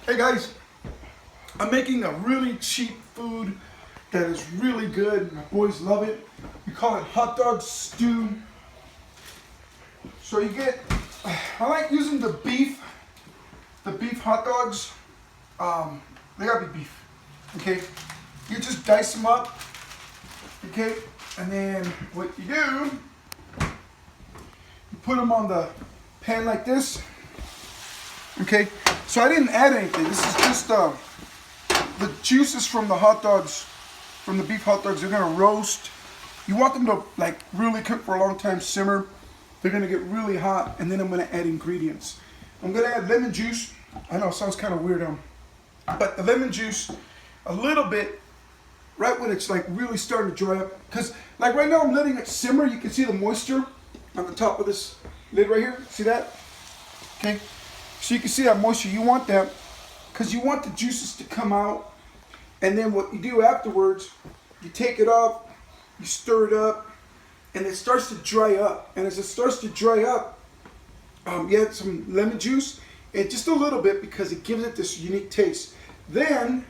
Hey guys, I'm making a really cheap food that is really good. My boys love it. We call it hot dog stew. So I like using the beef hot dogs. They gotta be beef, okay? You just dice them up, okay? And then what you do, you put them on the pan like this, okay? So I didn't add anything. This is just the juices from the hot dogs, from the beef hot dogs. They're gonna roast. You want them to like really cook for a long time, simmer. They're gonna get really hot, and then I'm gonna add ingredients. I'm gonna add lemon juice. I know it sounds kind of weird, but the lemon juice, a little bit, right when it's like really starting to dry up. Cause like right now I'm letting it simmer. You can see the moisture on the top of this lid right here. See that? Okay. So you can see that moisture. You want that because you want the juices to come out. And then what you do afterwards, you take it off, you stir it up, and it starts to dry up. And as it starts to dry up, you add some lemon juice, and just a little bit because it gives it this unique taste. Then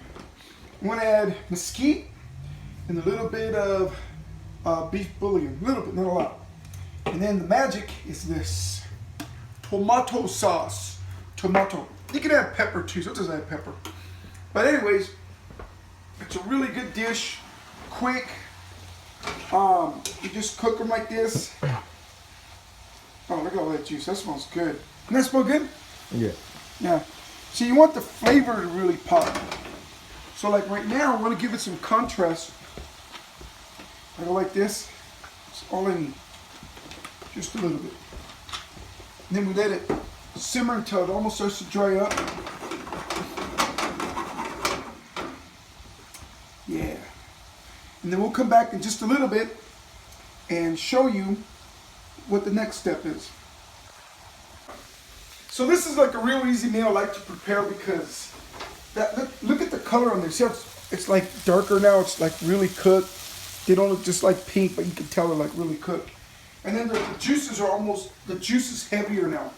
I'm going to add mesquite and a little bit of beef bouillon. A little bit, not a lot. And then the magic is this tomato sauce. Tomato. You can add pepper too, so just add pepper. But anyways, it's a really good dish. Quick. You just cook them like this. Oh, look at all that juice. That smells good. Doesn't that smell good? Yeah. Yeah. So you want the flavor to really pop. So like right now, I want to give it some contrast. I go like this. It's all in just a little bit. And then we let it simmer until it almost starts to dry up. Yeah. And then we'll come back in just a little bit and show you what the next step is. So this is like a real easy meal I like to prepare because look at the color on this. See how it's like darker now. It's like really cooked. They don't look just like pink, but you can tell they're like really cooked. And then the juices are the juice is heavier now.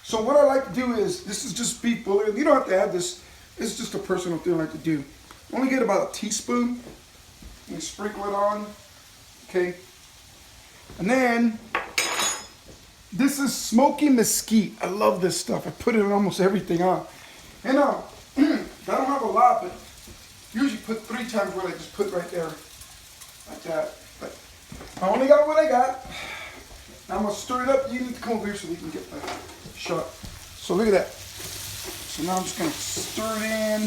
So what I like to do is, this is just beef bouillon. You don't have to add this. It's just a personal thing I like to do. Only get about a teaspoon. You sprinkle it on, okay? And then, this is smoky mesquite. I love this stuff. I put it in almost everything on. And I don't have a lot, but usually put 3 times what I just put right there, like that. But I only got what I got. Now I'm gonna stir it up. You need to come over here so we can get the shot. So look at that. So now I'm just gonna stir it in.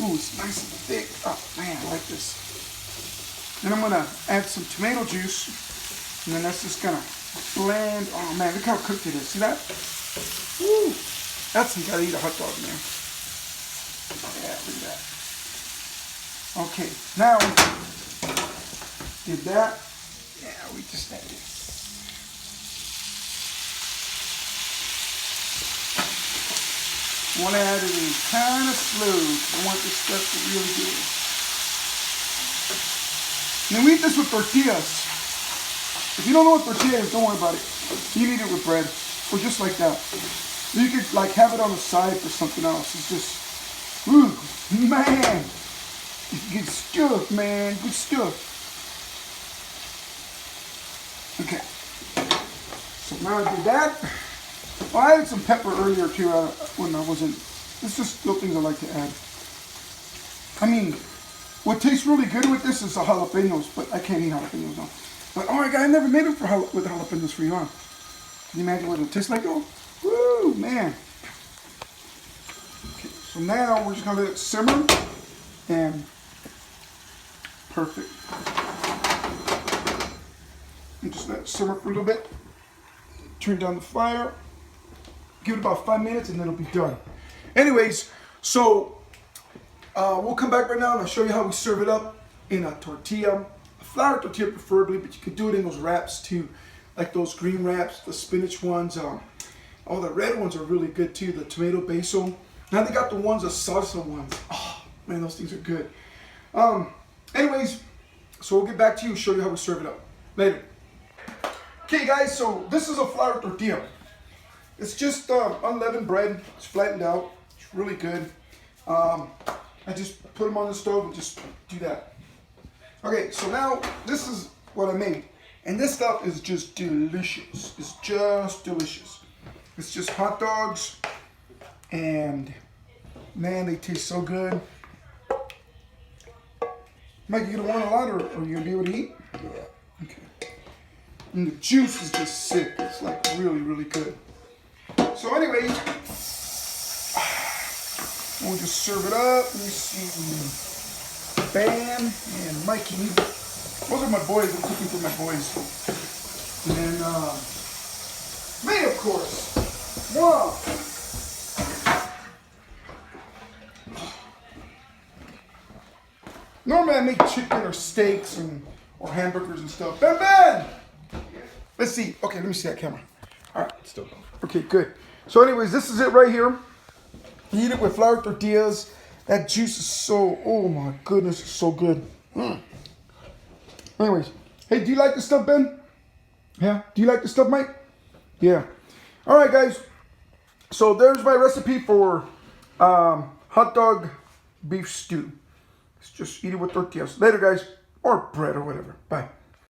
Ooh, it's nice and thick. Oh man, I like this. Then I'm gonna add some tomato juice, and then that's just gonna blend. Oh man, look how cooked it is. See that? Woo! That's you gotta eat a hot dog, man. Yeah, look at that. Okay, now did that. Yeah, we just add this. I want to add it in kind of slow. I want this stuff to really good. And then we eat this with tortillas. If you don't know what tortilla is, don't worry about it. You can eat it with bread, or just like that. You could like have it on the side for something else. It's just, ooh, man, good stuff, man, good stuff. Okay, so now I did that. Well, I added some pepper earlier too when I wasn't. It's just little things I like to add. I mean, what tastes really good with this is the jalapenos, but I can't eat jalapenos now. But oh my god, I never made them with jalapenos for you, huh? Can you imagine what it tastes like though? Woo, man. Okay, so now we're just gonna let it simmer and perfect. And just let it simmer for a little bit. Turn down the fire. Give it about 5 minutes and then it'll be done. Anyways, so we'll come back right now and I'll show you how we serve it up in a tortilla. A flour tortilla preferably, but you can do it in those wraps too. Like those green wraps, the spinach ones. Oh, the red ones are really good too. The tomato basil. Now they got the ones, the salsa ones. Oh, man, those things are good. Anyways, so we'll get back to you and show you how we serve it up. Later. Okay guys, so this is a flour tortilla. It's just unleavened bread. It's flattened out. It's really good. I just put them on the stove and just do that. Okay, so now this is what I made. And this stuff is just delicious. It's just delicious. It's just hot dogs. And man, they taste so good. Mike, you gonna want a lot or are you gonna be able to eat? Yeah. Okay. And the juice is just sick. It's like really, really good. So anyway, we'll just serve it up. Let me see. Ben and Mikey. Those are my boys. I'm cooking for my boys. And then me, of course. Wow. Normally I make chicken or steaks or hamburgers and stuff. Ben! Let's see. Okay, let me see that camera. All right. Still going. Okay, good. So anyways, this is it right here. You eat it with flour tortillas. That juice is so, oh my goodness, it's so good. Anyways, hey, do you like this stuff, Ben? Yeah? Do you like this stuff, Mike? Yeah. All right, guys. So there's my recipe for hot dog beef stew. Just eat it with tortillas. Later, guys. Or bread or whatever. Bye.